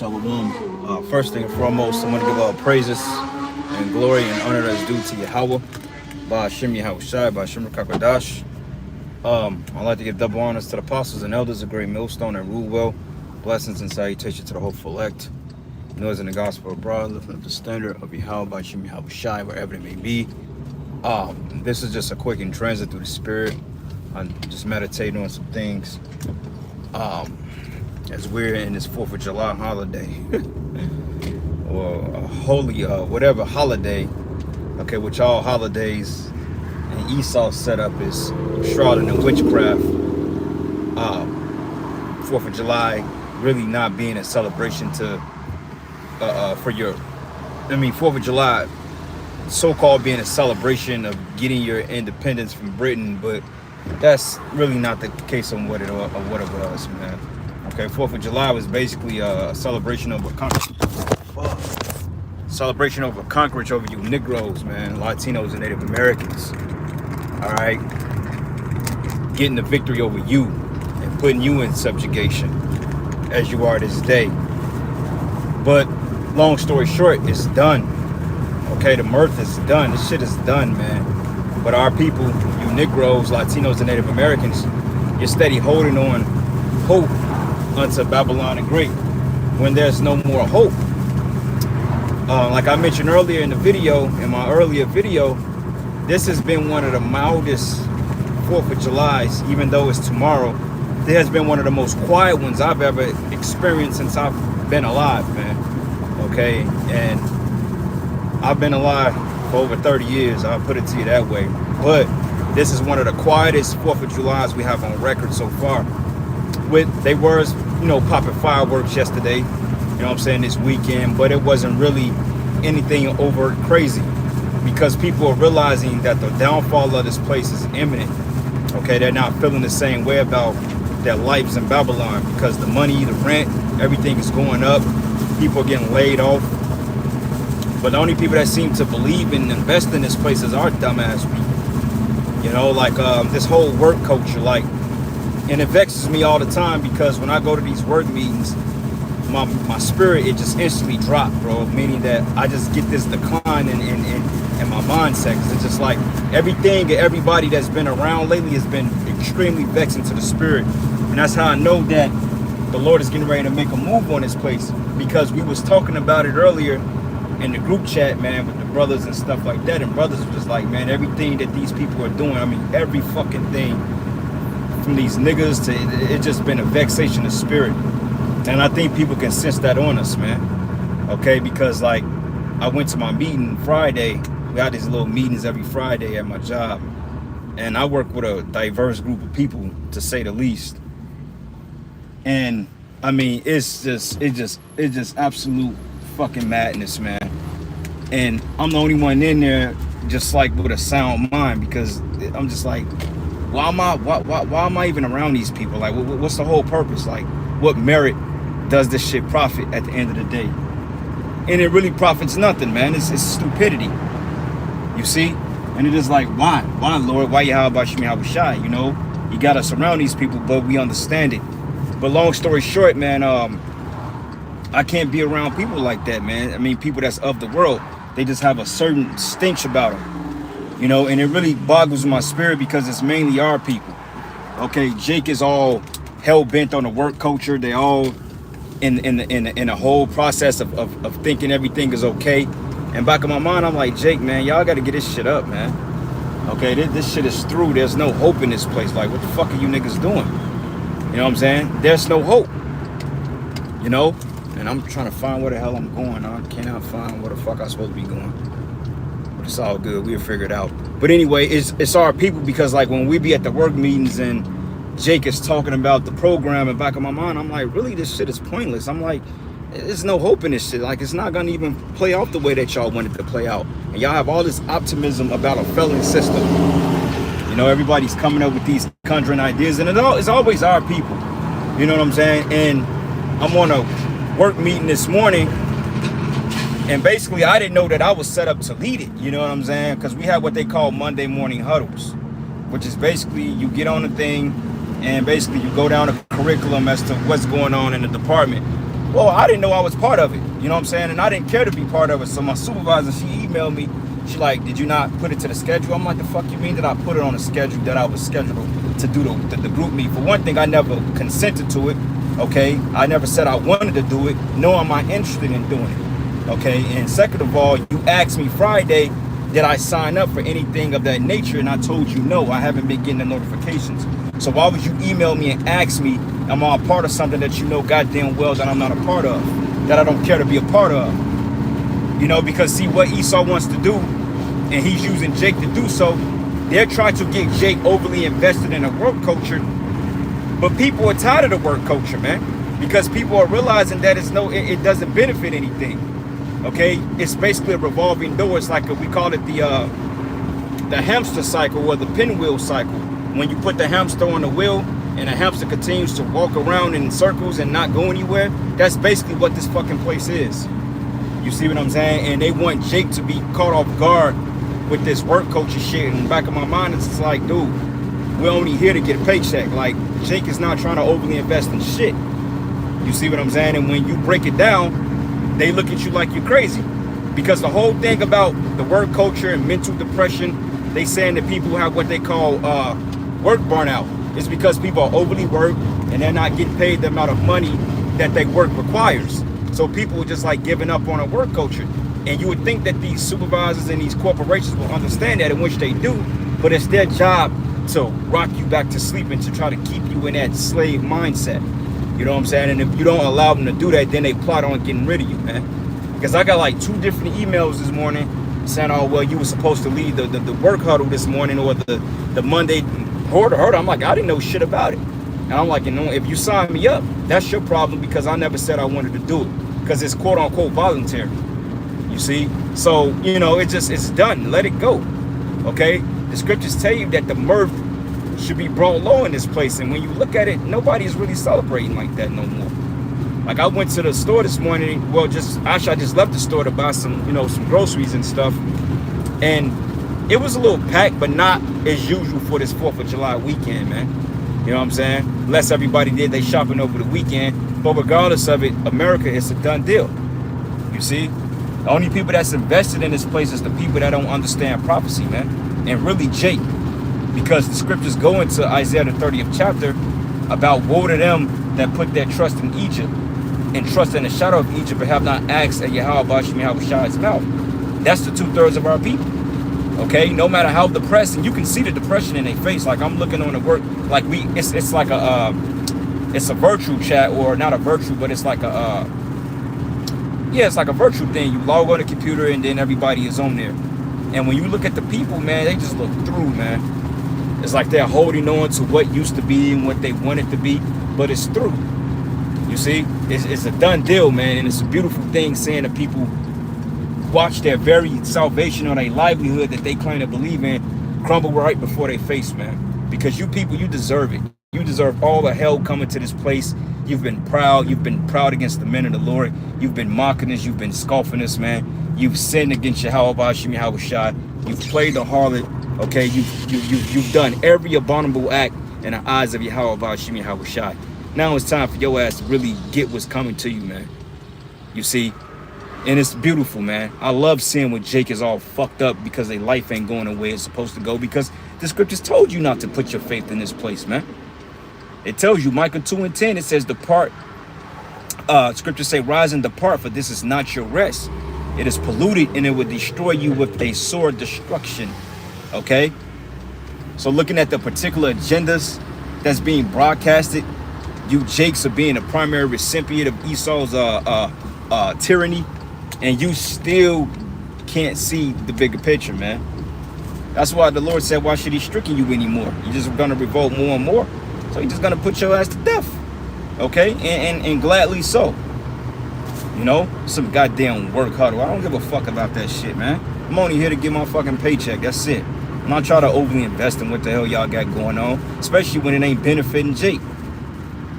Shalom. First thing and foremost, I want to give all praises and glory and honor that's due to Yahweh, by Hashem Yahweh Shai, by Hashem Kakadash. I'd like to give double honors to the apostles and elders of Great Millstone and rule well. Blessings and salutation to the hopeful elect. Noise in the gospel abroad, lifting up the standard of Yahweh by Hashem Yahweh Shai, wherever it may be. This is just a quick in transit through the spirit. I'm just meditating on some things. As we're in this 4th of July holiday, or a holy, whatever holiday, okay, which all holidays and Esau's setup is shrouded in witchcraft. 4th of July really not being a celebration to, for your, 4th of July, so-called being a celebration of getting your independence from Britain, but that's really not the case on what it was, man. Okay, 4th of July was basically a celebration of a conquerage over you Negroes, man, Latinos and Native Americans. All right, getting the victory over you and putting you in subjugation as you are this day. But long story short, it's done. Okay, the mirth is done. This shit is done, man. But our people, you Negroes, Latinos, and Native Americans, you're steady holding on hope unto Babylon the Great when there's no more hope. Like I mentioned earlier in the video, in my earlier video, this has been one of the mildest 4th of Julys, even though it's tomorrow. It has been one of the most quiet ones I've ever experienced since I've been alive, man. Okay, and I've been alive for over 30 years, I'll put it to you that way. But this is one of the quietest 4th of Julys we have on record so far. They were, popping fireworks yesterday, you know what I'm saying, this weekend, but it wasn't really anything overt crazy because people are realizing that the downfall of this place is imminent. Okay, they're not feeling the same way about their lives in Babylon because the money, the rent, everything is going up. People are getting laid off. But the only people that seem to believe and invest in this place is our dumbass people. This whole work culture, and it vexes me all the time because when I go to these work meetings, my spirit, it just instantly dropped, bro. Meaning that I just get this decline in my mindset. Because it's just like everything and everybody that's been around lately has been extremely vexing to the spirit. And that's how I know that the Lord is getting ready to make a move on this place. Because we was talking about it earlier in the group chat, man, with the brothers and stuff like that. And brothers was like, man, everything that these people are doing, every fucking thing, from these niggas to it's just been a vexation of spirit. And I think people can sense that on us, man. Okay, because I went to my meeting Friday. We got these little meetings every Friday at my job, and I work with a diverse group of people, to say the least. And it's just absolute fucking madness, man. And I'm the only one in there just with a sound mind, because I'm just like, why am I even around these people? What's the whole purpose? What merit does this shit profit at the end of the day? And it really profits nothing, man. It's stupidity. You see? And it is why? Why, Lord? Why Yahweh Shem Yahweh Shai? You got us around these people, but we understand it. But long story short, man, I can't be around people like that, man. People that's of the world. They just have a certain stench about them. And it really boggles my spirit because it's mainly our people. Okay, Jake is all hell-bent on the work culture. They all in a whole process of thinking everything is okay. And back in my mind, I'm like, Jake, man, y'all got to get this shit up, man. Okay, this shit is through. There's no hope in this place. What the fuck are you niggas doing? You know what I'm saying? There's no hope. And I'm trying to find where the hell I'm going. I cannot find where the fuck I'm supposed to be going. But it's all good. We'll figure it out. But anyway, it's our people, because when we be at the work meetings and Jake is talking about the program, and back in my mind, I'm like, really, this shit is pointless. I'm like, there's no hope in this shit. It's not gonna even play out the way that y'all wanted to play out. And y'all have all this optimism about a failing system. Everybody's coming up with these conjuring ideas, and it's always our people. You know what I'm saying? And I'm on a work meeting this morning, and basically I didn't know that I was set up to lead it. You know what I'm saying? Because we have what they call Monday morning huddles, which is basically you get on the thing and basically you go down a curriculum as to what's going on in the department. Well, I didn't know I was part of it. You know what I'm saying? And I didn't care to be part of it. So my supervisor, she emailed me. She like, did you not put it to the schedule? I'm like, the fuck you mean that I put it on a schedule that I was scheduled to do the group meet? For one thing, I never consented to it. Okay, I never said I wanted to do it, nor am I interested in doing it. Okay, and second of all, you asked me Friday, did I sign up for anything of that nature? And I told you no, I haven't been getting the notifications. So why would you email me and ask me, am I a part of something that you know goddamn well that I'm not a part of, that I don't care to be a part of? You know, because see what Esau wants to do, and he's using Jake to do so, they're trying to get Jake overly invested in a work culture. But people are tired of the work culture, man, because people are realizing that it doesn't benefit anything. Okay, it's basically a revolving door. It's like we call it the hamster cycle or the pinwheel cycle. When you put the hamster on the wheel and the hamster continues to walk around in circles and not go anywhere, that's basically what this fucking place is. You see what I'm saying? And they want Jake to be caught off guard with this work culture shit. In the back of my mind, it's just like, dude, we're only here to get a paycheck. Like, Jake is not trying to overly invest in shit. You see what I'm saying? And when you break it down, they look at you like you're crazy. Because the whole thing about the work culture and mental depression, they saying that people have what they call work burnout. It's because people are overly worked and they're not getting paid the amount of money that their work requires. So people are just like giving up on a work culture. And you would think that these supervisors and these corporations will understand that, in which they do, but it's their job to rock you back to sleep and to try to keep you in that slave mindset. You know what I'm saying? And if you don't allow them to do that, then they plot on getting rid of you, man. Because I got like 2 different emails this morning saying, oh, well, you were supposed to lead the work huddle this morning, or the Monday order. I'm like, I didn't know shit about it. And I'm like, you know, if you sign me up, that's your problem, because I never said I wanted to do it, because it's quote unquote voluntary. You see? So, you know, it's done. Let it go. Okay? The scriptures tell you that the mirth should be brought low in this place. And when you look at it, nobody's really celebrating like that no more. Like, I went to the store this morning. Well, I just left the store to buy some, you know, some groceries and stuff. And it was a little packed, but not as usual for this 4th of July weekend, man. You know what I'm saying? Unless everybody did they shopping over the weekend. But regardless of it, America is a done deal. You see? The only people that's invested in this place is the people that don't understand prophecy, man. And really Jake. Because the scriptures go into Isaiah the 30th chapter about woe to them that put their trust in Egypt and trust in the shadow of Egypt, but have not asked at Yahweh Bahashem's mouth. That's the 2/3 of our people. Okay, no matter how depressed, and you can see the depression in their face. Like, I'm looking on the work, like it's like it's a virtual chat, or not a virtual, but it's like it's like a virtual thing. You log on the computer and then everybody is on there. And when you look at the people, man, they just look through, man. It's like they're holding on to what used to be and what they want it to be, but it's through. You see, it's a done deal, man, and it's a beautiful thing seeing the people watch their very salvation or their livelihood that they claim to believe in crumble right before their face, man. Because you people, you deserve it. You deserve all the hell coming to this place. You've been proud. You've been proud against the men of the Lord. You've been mocking us. You've been scoffing us, man. You've sinned against Yahweh Bahashim Yahushua. You've played the harlot. Okay, you've done every abominable act in the eyes of Yahweh Bahashim Yahushua. Now it's time for your ass to really get what's coming to you, man. You see? And it's beautiful, man. I love seeing when Jake is all fucked up because their life ain't going the way it's supposed to go, because the scriptures told you not to put your faith in this place, man. It tells you, Micah 2:10, it says, depart. Scriptures say, rise and depart, for this is not your rest. It is polluted, and it will destroy you with a sore destruction. Okay? So looking at the particular agendas that's being broadcasted, you Jakes are being a primary recipient of Esau's tyranny, and you still can't see the bigger picture, man. That's why the Lord said, why should he stricken you anymore? You're just going to revolt more and more. So he's just going to put your ass to death. Okay? And gladly so. You know? Some goddamn work huddle. I don't give a fuck about that shit, man. I'm only here to get my fucking paycheck. That's it. I'm not trying to overly invest in what the hell y'all got going on. Especially when it ain't benefiting Jake.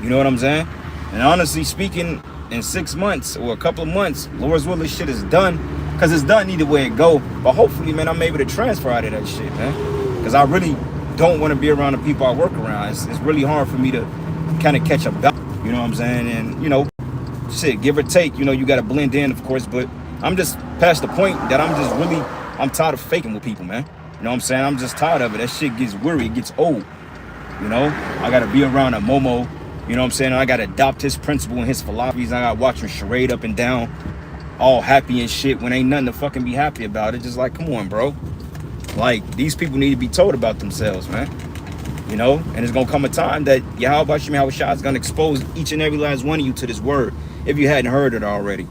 You know what I'm saying? And honestly speaking, in 6 months or a couple of months, Lord's will, this shit is done, because it's done either way it go. But hopefully, man, I'm able to transfer out of that shit, man, because I really don't want to be around the people I work around. It's really hard for me to kind of catch a balance, you know what I'm saying? And you know, shit, give or take, you know, you got to blend in, of course, but I'm just past the point that I'm tired of faking with people, man. You know what I'm saying? I'm just tired of it. That shit gets weary, it gets old. You know, I got to be around a Momo, you know what I'm saying? I got to adopt his principle and his philosophies. I got to watch him charade up and down, all happy and shit when ain't nothing to fucking be happy about. It's just like, come on, bro. Like, these people need to be told about themselves, man. You know, and it's gonna come a time that Yahweh Shai is gonna expose each and every last one of you to this word if you hadn't heard it already.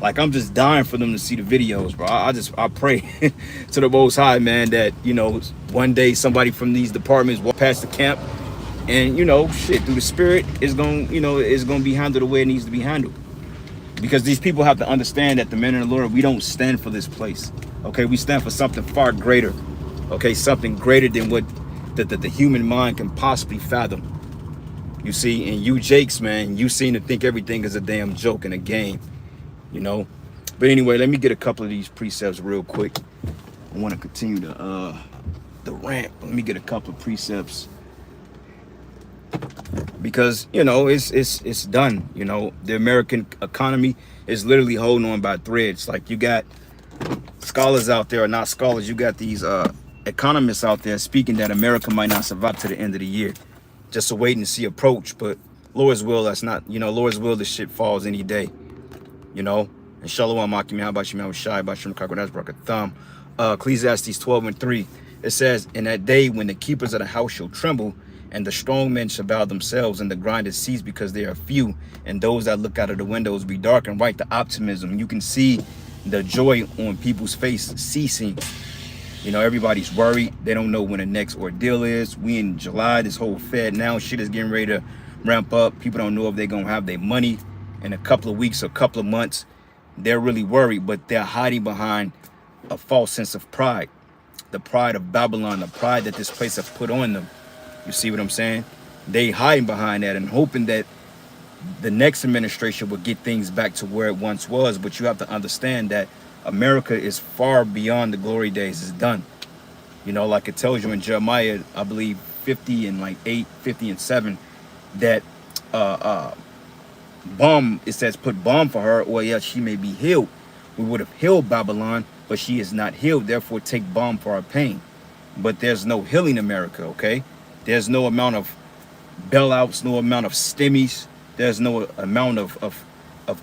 Like, I'm just dying for them to see the videos, bro. I pray to the Most High, man, that, you know, one day somebody from these departments walk past the camp and, you know, shit, through the spirit is gonna, you know, is gonna be handled the way it needs to be handled. Because these people have to understand that the men of the Lord, we don't stand for this place. Okay, we stand for something far greater. Okay, something greater than what the human mind can possibly fathom. You see, and you Jakes, man, you seem to think everything is a damn joke and a game, you know. But anyway, let me get a couple of these precepts real quick. I want to continue the rant. Let me get a couple of precepts because, you know, it's done. You know, the American economy is literally holding on by threads. Like, you got scholars out there, or not scholars, you got these economists out there speaking that America might not survive to the end of the year. Just a wait and see approach, but Lord's will, that's not, you know, Lord's will, this shit falls any day, you know. And Shalom Akim, how about you, Shai, about Shem Kakor, that's Bracket Thumb. Ecclesiastes 12:3, it says, in that day when the keepers of the house shall tremble, and the strong men shall bow themselves, and the grinders cease because they are few, and those that look out of the windows be dark, and right, the optimism, you can see the joy on people's face ceasing. You know, everybody's worried. They don't know when the next ordeal is. We in July, this whole Fed now shit is getting ready to ramp up. People don't know if they're going to have their money in a couple of weeks or a couple of months. They're really worried, but they're hiding behind a false sense of pride. The pride of Babylon, the pride that this place has put on them. You see what I'm saying? They hiding behind that and hoping that the next administration will get things back to where it once was. But you have to understand that America is far beyond the glory days. It's done. You know, like it tells you in Jeremiah, I believe 50 and like 8, 50 and 7, that balm, it says, put balm for her, or else she may be healed. We would have healed Babylon, but she is not healed. Therefore, take balm for our pain. But there's no healing America, okay? There's no amount of bailouts, no amount of stimmies. There's no amount of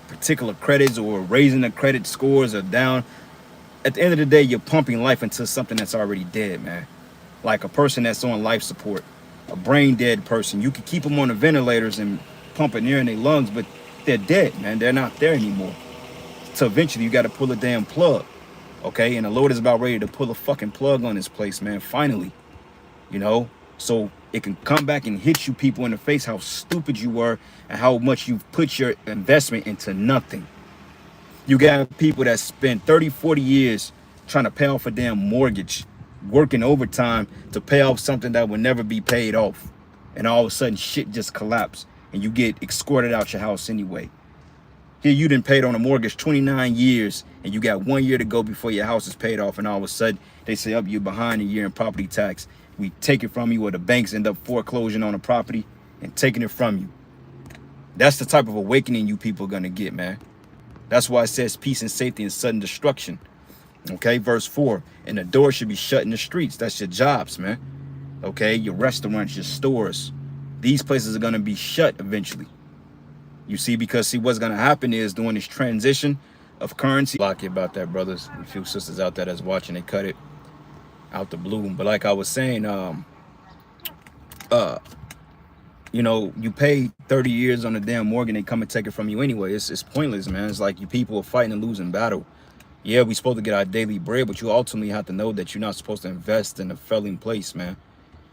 particular credits or raising the credit scores or down. At the end of the day, you're pumping life into something that's already dead, man. Like a person that's on life support, a brain dead person. You can keep them on the ventilators and pumping air in their lungs, but they're dead, man. They're not there anymore. So eventually you got to pull a damn plug, okay? And the Lord is about ready to pull a fucking plug on this place, man, finally, you know? So it can come back and hit you people in the face how stupid you were and how much you've put your investment into nothing. You got people that spend 30, 40 years trying to pay off a damn mortgage, working overtime to pay off something that will never be paid off. And all of a sudden shit just collapsed and you get escorted out your house anyway. Here you done paid on a mortgage 29 years and you got 1 year to go before your house is paid off, and all of a sudden they say, up, you're behind a year in property tax. We take it from you, or the banks end up foreclosing on the property and taking it from you. That's the type of awakening you people are going to get, man. That's why it says peace and safety and sudden destruction. Okay, verse 4. And the door should be shut in the streets. That's your jobs, man. Okay, your restaurants, your stores. These places are going to be shut eventually. You see, because see what's going to happen is during this transition of currency. Lucky about that, brothers. A few sisters out there that's watching, they cut it out the blue. But like I was saying, you know, you pay 30 years on a damn mortgage, they come and take it from you anyway. It's pointless, man. It's like you people are fighting a losing battle. Yeah, we supposed to get our daily bread, but you ultimately have to know that you're not supposed to invest in a failing place, man.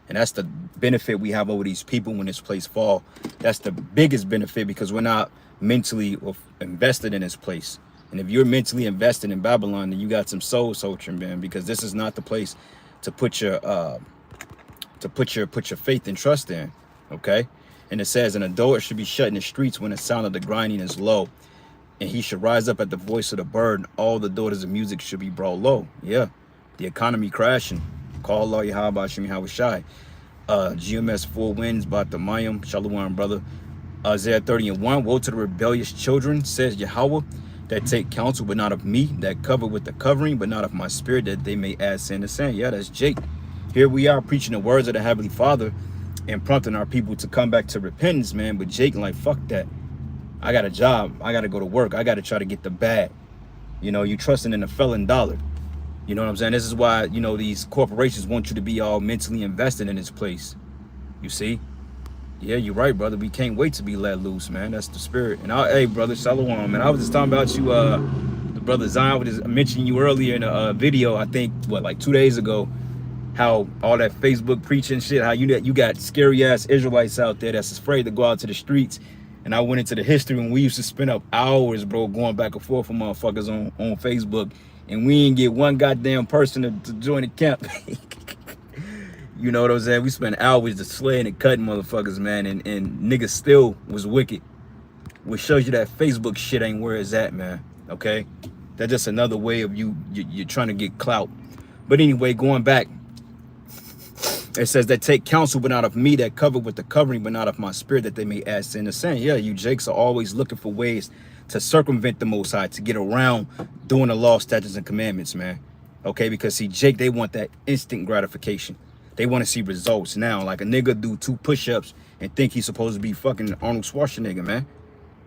And that's the benefit we have over these people when this place fall. That's the biggest benefit, because we're not mentally invested in this place. And if you're mentally invested in Babylon, then you got some soul searching, man, because this is not the place to put your faith and trust in. Okay. And it says, and a door should be shut in the streets when the sound of the grinding is low, and he should rise up at the voice of the bird, and all the daughters of music should be brought low. Yeah, the economy crashing. Call Allah Yahweh Shemi Hawashai. GMS 4 wins by the Mayim. Shalom, brother. Isaiah 30:1, woe to the rebellious children, says Yahweh, that take counsel, but not of me, that cover with the covering, but not of my spirit, that they may add sin to sin. Yeah, that's Jake. Here we are preaching the words of the Heavenly Father and prompting our people to come back to repentance, man. But Jake, like, fuck that. I got a job. I got to go to work. I got to try to get the bag. You know, you trusting in the felon dollar. You know what I'm saying? This is why, you know, these corporations want you to be all mentally invested in this place. You see? Yeah, you're right, brother. We can't wait to be let loose, man. That's the spirit. And hey, brother, Shalom, man. I was just talking about you, the brother Zion was just mentioning you earlier in a video, I think, what, like 2 days ago, how all that Facebook preaching shit, how you got scary ass Israelites out there that's afraid to go out to the streets. And I went into the history when we used to spend up hours, bro, going back and forth with motherfuckers on Facebook, and we didn't get one goddamn person to join the camp. You know what I'm saying? We spent hours just slaying and cutting motherfuckers, man, and niggas still was wicked. Which shows you that Facebook shit ain't where it's at, man. Okay? That's just another way of you're trying to get clout. But anyway, going back, it says that take counsel, but not of me, that cover with the covering, but not of my spirit, that they may add sin to sin. Yeah, you Jakes are always looking for ways to circumvent the Most High, to get around doing the law, statutes, and commandments, man. Okay? Because see, Jake, they want that instant gratification. They want to see results now. Like a nigga do 2 push-ups and think he's supposed to be fucking Arnold Schwarzenegger, man.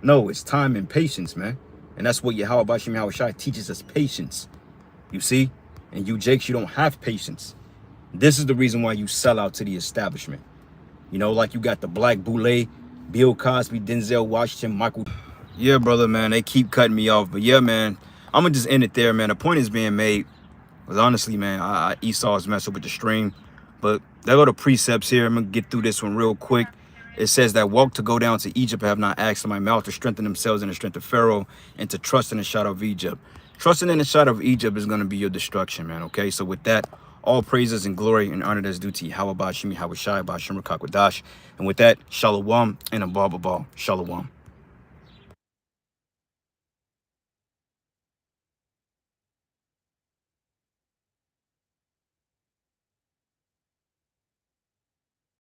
No, it's time and patience, man. And that's what Yahweh Bashim Yahushai teaches us, patience. You see? And you Jakes, you don't have patience. This is the reason why you sell out to the establishment. You know, like you got the Black Boule, Bill Cosby, Denzel Washington, Michael. Yeah, brother, man, they keep cutting me off. But yeah, man, I'm going to just end it there, man. The point is being made. Because honestly, man, Esau's messing with the stream. But there go the precepts here. I'm going to get through this one real quick. It says that walk to go down to Egypt have not asked in my mouth, to strengthen themselves in the strength of Pharaoh, and to trust in the shadow of Egypt. Trusting in the shadow of Egypt is going to be your destruction, man. Okay, so with that, all praises and glory and honor that's due to Yahweh Bashim Yahushai Bashim Rakakwadash. And with that, Shalom and Abba Shalom.